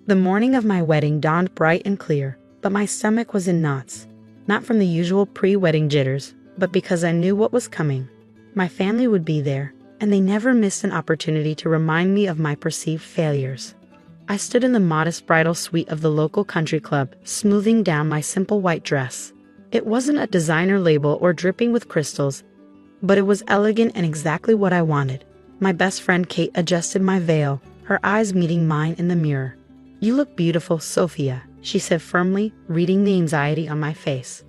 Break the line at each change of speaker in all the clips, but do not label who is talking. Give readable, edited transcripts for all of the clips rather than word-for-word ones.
The morning of my wedding dawned bright and clear, but my stomach was in knots. Not from the usual pre-wedding jitters, but because I knew what was coming. My family would be there, and they never missed an opportunity to remind me of my perceived failures. I stood in the modest bridal suite of the local country club, smoothing down my simple white dress. It wasn't a designer label or dripping with crystals, but it was elegant and exactly what I wanted. My best friend Kate adjusted my veil, her eyes meeting mine in the mirror. "You look beautiful, Sophia," she said firmly, reading the anxiety on my face.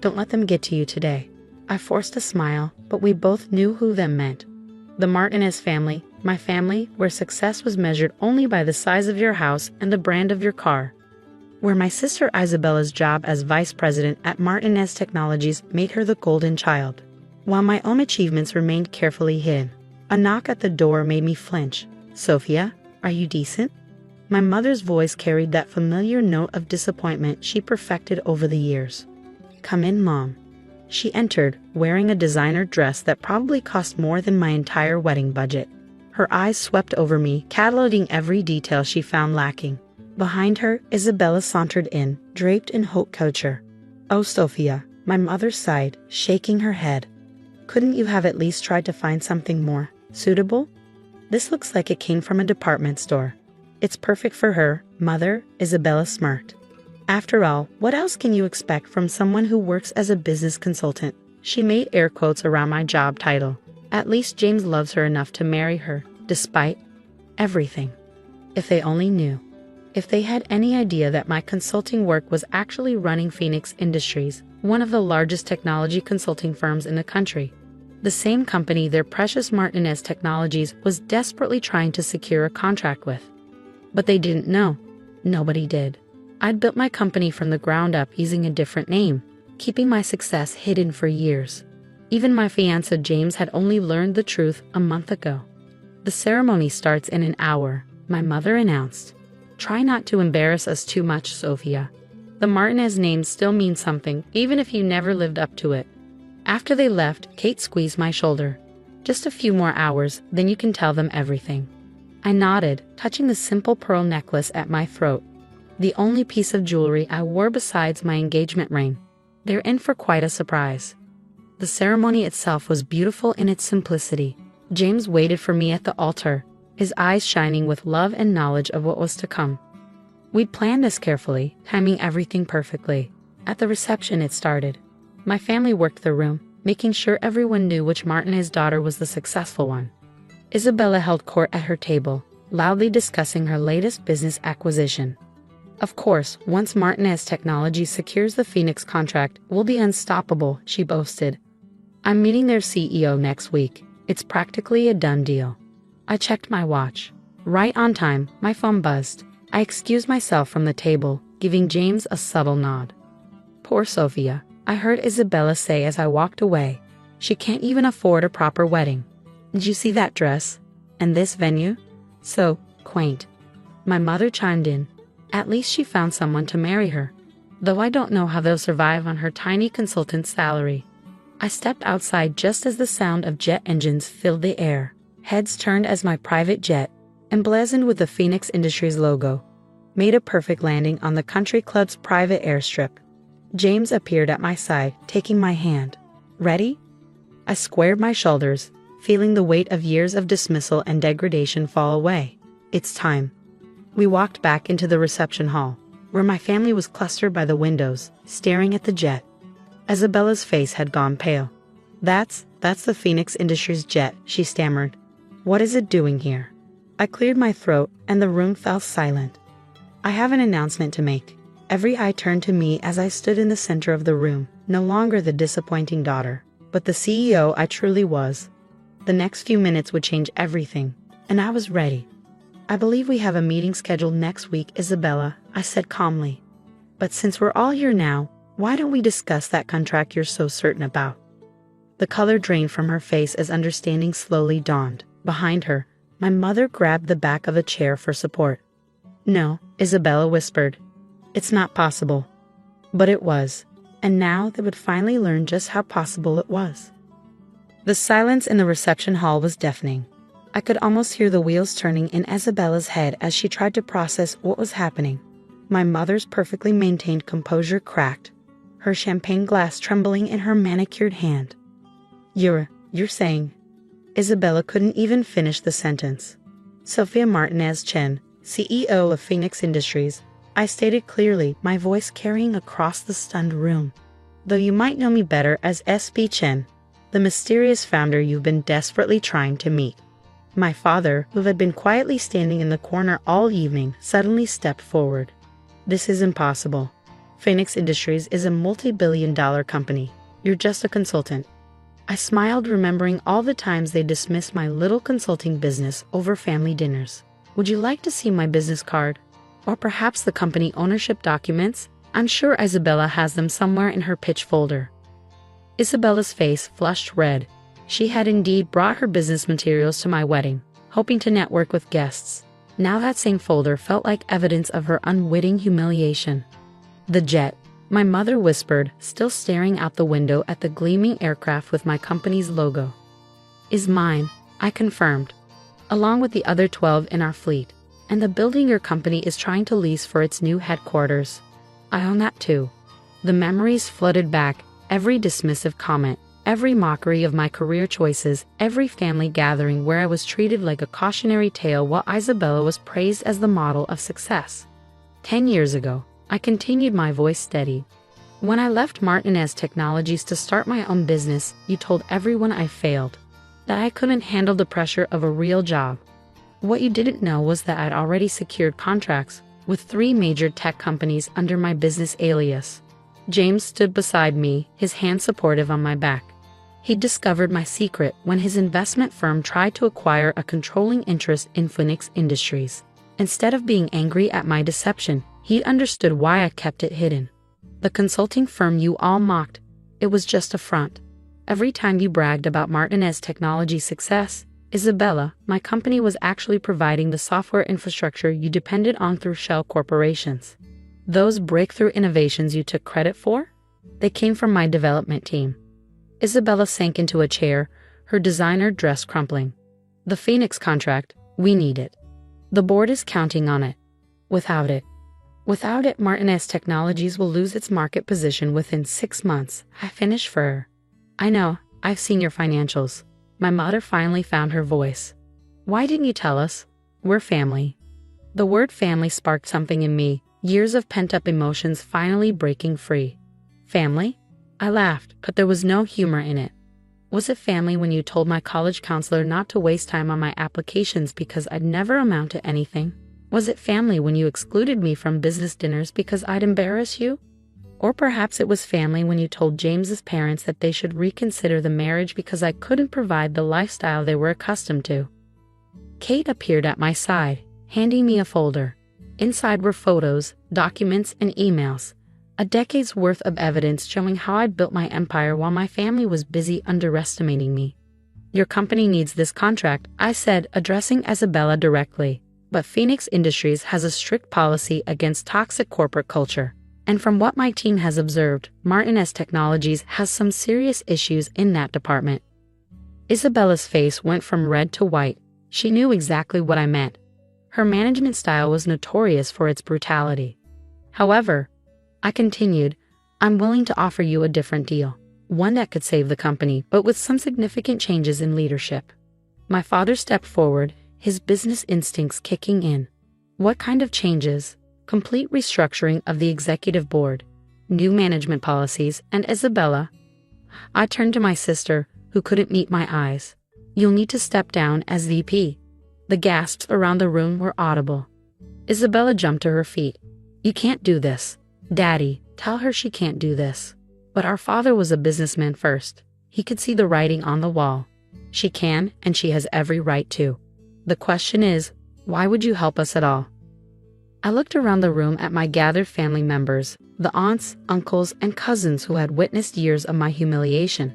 "Don't let them get to you today." I forced a smile, but we both knew who them meant. The Martinez family, my family, where success was measured only by the size of your house and the brand of your car. Where my sister Isabella's job as vice president at Martinez Technologies made her the golden child, while my own achievements remained carefully hidden. A knock at the door made me flinch. "Sophia, are you decent?" My mother's voice carried that familiar note of disappointment she perfected over the years. "Come in, Mom." She entered, wearing a designer dress that probably cost more than my entire wedding budget. Her eyes swept over me, cataloging every detail she found lacking. Behind her, Isabella sauntered in, draped in haute couture. "Oh, Sophia," my mother sighed, shaking her head. "Couldn't you have at least tried to find something more suitable? This looks like it came from a department store." "It's perfect for her, Mother," Isabella smirked. "After all, what else can you expect from someone who works as a business consultant?" She made air quotes around my job title. "At least James loves her enough to marry her, despite everything." If they only knew. If they had any idea that my consulting work was actually running Phoenix Industries, one of the largest technology consulting firms in the country. The same company their precious Martinez Technologies was desperately trying to secure a contract with. But they didn't know. Nobody did. I'd built my company from the ground up using a different name, keeping my success hidden for years. Even my fiancé James had only learned the truth a month ago. "The ceremony starts in an hour," my mother announced. "Try not to embarrass us too much, Sophia. The Martinez name still means something, even if you never lived up to it." After they left, Kate squeezed my shoulder. "Just a few more hours, then you can tell them everything." I nodded, touching the simple pearl necklace at my throat. The only piece of jewelry I wore besides my engagement ring. They're in for quite a surprise. The ceremony itself was beautiful in its simplicity. James waited for me at the altar, his eyes shining with love and knowledge of what was to come. We'd planned this carefully, timing everything perfectly. At the reception it started. My family worked the room, making sure everyone knew which Martinez daughter was the successful one. Isabella held court at her table, loudly discussing her latest business acquisition. "Of course, once Martinez Technologies secures the Phoenix contract, we'll be unstoppable," she boasted. "I'm meeting their CEO next week. It's practically a done deal." I checked my watch. Right on time, my phone buzzed. I excused myself from the table, giving James a subtle nod. "Poor Sophia," I heard Isabella say as I walked away. "She can't even afford a proper wedding. Did you see that dress? And this venue? So quaint." My mother chimed in. "At least she found someone to marry her. Though I don't know how they'll survive on her tiny consultant salary." I stepped outside just as the sound of jet engines filled the air. Heads turned as my private jet, emblazoned with the Phoenix Industries logo, made a perfect landing on the country club's private airstrip. James appeared at my side, taking my hand. "Ready?" I squared my shoulders, feeling the weight of years of dismissal and degradation fall away. "It's time." We walked back into the reception hall, where my family was clustered by the windows, staring at the jet. Isabella's face had gone pale. That's the Phoenix Industries jet," she stammered. "What is it doing here?" I cleared my throat, and the room fell silent. "I have an announcement to make." Every eye turned to me as I stood in the center of the room, no longer the disappointing daughter, but the CEO I truly was. The next few minutes would change everything, and I was ready. "I believe we have a meeting scheduled next week, Isabella," I said calmly. "But since we're all here now, why don't we discuss that contract you're so certain about?" The color drained from her face as understanding slowly dawned. Behind her, my mother grabbed the back of a chair for support. "No," Isabella whispered. "It's not possible." But it was, and now they would finally learn just how possible it was. The silence in the reception hall was deafening. I could almost hear the wheels turning in Isabella's head as she tried to process what was happening. My mother's perfectly maintained composure cracked, her champagne glass trembling in her manicured hand. You're saying... Isabella couldn't even finish the sentence. Sophia Martinez Chen, CEO of Phoenix Industries, I stated clearly, my voice carrying across the stunned room. Though you might know me better as SB Chen, the mysterious founder you've been desperately trying to meet. My father, who had been quietly standing in the corner all evening, suddenly stepped forward. This is impossible. Phoenix Industries is a multi-billion-dollar company. You're just a consultant. I smiled, remembering all the times they dismissed my little consulting business over family dinners. Would you like to see my business card? Or perhaps the company ownership documents? I'm sure Isabella has them somewhere in her pitch folder. Isabella's face flushed red. She had indeed brought her business materials to my wedding, hoping to network with guests. Now that same folder felt like evidence of her unwitting humiliation. The jet, my mother whispered, still staring out the window at the gleaming aircraft with my company's logo. Is mine, I confirmed, along with the other 12 in our fleet, and the building your company is trying to lease for its new headquarters. I own that too. The memories flooded back, every dismissive comment, every mockery of my career choices, every family gathering where I was treated like a cautionary tale while Isabella was praised as the model of success. 10 years ago, I continued, my voice steady. When I left Martinez Technologies to start my own business, you told everyone I failed, that I couldn't handle the pressure of a real job. What you didn't know was that I'd already secured contracts with 3 major tech companies under my business alias. James stood beside me, his hand supportive on my back. He'd discovered my secret when his investment firm tried to acquire a controlling interest in Phoenix Industries. Instead of being angry at my deception, he understood why I kept it hidden. The consulting firm you all mocked, it was just a front. Every time you bragged about Martinez Technology's success, Isabella, my company was actually providing the software infrastructure you depended on through shell corporations. Those breakthrough innovations you took credit for? They came from my development team. Isabella sank into a chair, her designer dress crumpling. The Phoenix contract, we need it. The board is counting on it. Without it, Martinez Technologies will lose its market position within 6 months. I finished for her. I know, I've seen your financials. My mother finally found her voice. Why didn't you tell us? We're family. The word family sparked something in me, years of pent-up emotions finally breaking free. Family? I laughed, but there was no humor in it. Was it family when you told my college counselor not to waste time on my applications because I'd never amount to anything? Was it family when you excluded me from business dinners because I'd embarrass you? Or perhaps it was family when you told James's parents that they should reconsider the marriage because I couldn't provide the lifestyle they were accustomed to. Kate appeared at my side, handing me a folder. Inside were photos, documents, and emails. A decade's worth of evidence showing how I'd built my empire while my family was busy underestimating me. Your company needs this contract, I said, addressing Isabella directly. But Phoenix Industries has a strict policy against toxic corporate culture. And from what my team has observed, Martinez Technologies has some serious issues in that department. Isabella's face went from red to white. She knew exactly what I meant. Her management style was notorious for its brutality. However, I continued, I'm willing to offer you a different deal. One that could save the company, but with some significant changes in leadership. My father stepped forward, his business instincts kicking in. What kind of changes? Complete restructuring of the executive board, new management policies, and Isabella. I turned to my sister, who couldn't meet my eyes. You'll need to step down as VP. The gasps around the room were audible. Isabella jumped to her feet. You can't do this. Daddy, tell her she can't do this. But our father was a businessman first. He could see the writing on the wall. She can, and she has every right to. The question is, why would you help us at all? I looked around the room at my gathered family members, the aunts, uncles, and cousins who had witnessed years of my humiliation.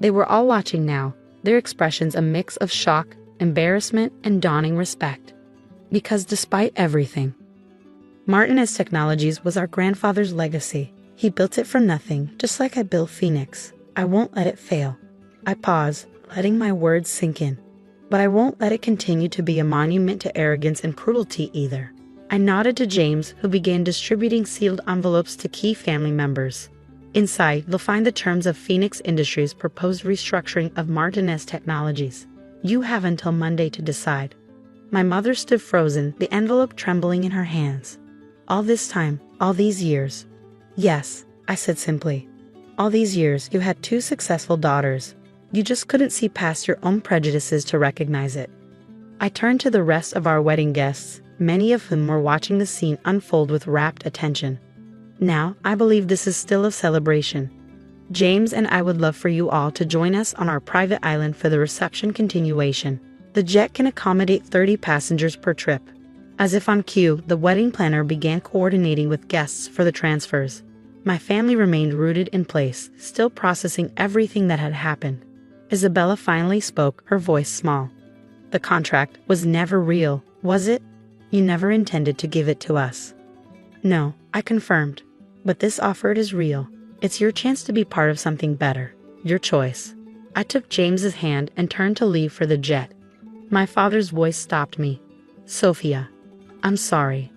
They were all watching now, their expressions a mix of shock, embarrassment, and dawning respect. Because despite everything, Martinez Technologies was our grandfather's legacy. He built it from nothing, just like I built Phoenix. I won't let it fail. I paused, letting my words sink in. But I won't let it continue to be a monument to arrogance and cruelty either. I nodded to James, who began distributing sealed envelopes to key family members. Inside, you'll find the terms of Phoenix Industries' proposed restructuring of Martinez Technologies. You have until Monday to decide. My mother stood frozen, the envelope trembling in her hands. All this time, all these years. Yes, I said simply. All these years, you had 2 successful daughters. You just couldn't see past your own prejudices to recognize it. I turned to the rest of our wedding guests, many of whom were watching the scene unfold with rapt attention. Now, I believe this is still a celebration. James and I would love for you all to join us on our private island for the reception continuation. The jet can accommodate 30 passengers per trip. As if on cue, the wedding planner began coordinating with guests for the transfers. My family remained rooted in place, still processing everything that had happened. Isabella finally spoke, her voice small. The contract was never real, was it? You never intended to give it to us. No, I confirmed. But this offer is real. It's your chance to be part of something better. Your choice. I took James's hand and turned to leave for the jet. My father's voice stopped me. Sophia. I'm sorry.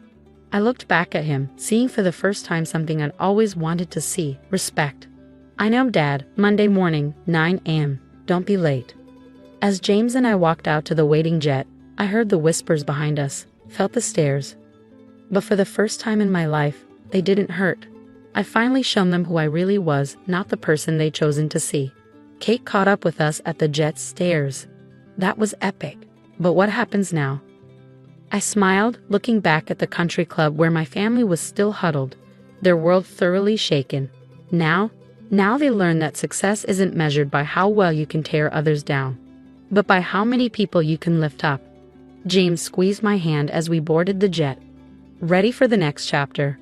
I looked back at him, seeing for the first time something I'd always wanted to see, respect. I know, Dad, Monday morning, 9 a.m. Don't be late. As James and I walked out to the waiting jet, I heard the whispers behind us, felt the stares. But for the first time in my life, they didn't hurt. I finally shown them who I really was, not the person they'd chosen to see. Kate caught up with us at the jet's stairs. That was epic. But what happens now? I smiled, looking back at the country club where my family was still huddled, their world thoroughly shaken. Now they learn that success isn't measured by how well you can tear others down, but by how many people you can lift up. James squeezed my hand as we boarded the jet, ready for the next chapter.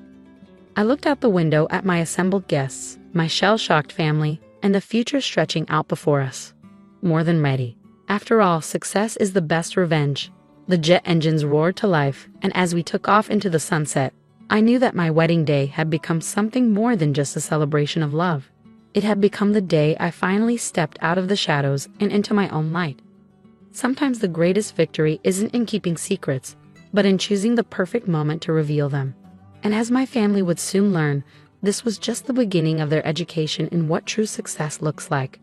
I looked out the window at my assembled guests, my shell-shocked family, and the future stretching out before us. More than ready. After all, success is the best revenge. The jet engines roared to life, and as we took off into the sunset, I knew that my wedding day had become something more than just a celebration of love. It had become the day I finally stepped out of the shadows and into my own light. Sometimes the greatest victory isn't in keeping secrets, but in choosing the perfect moment to reveal them. And as my family would soon learn, this was just the beginning of their education in what true success looks like.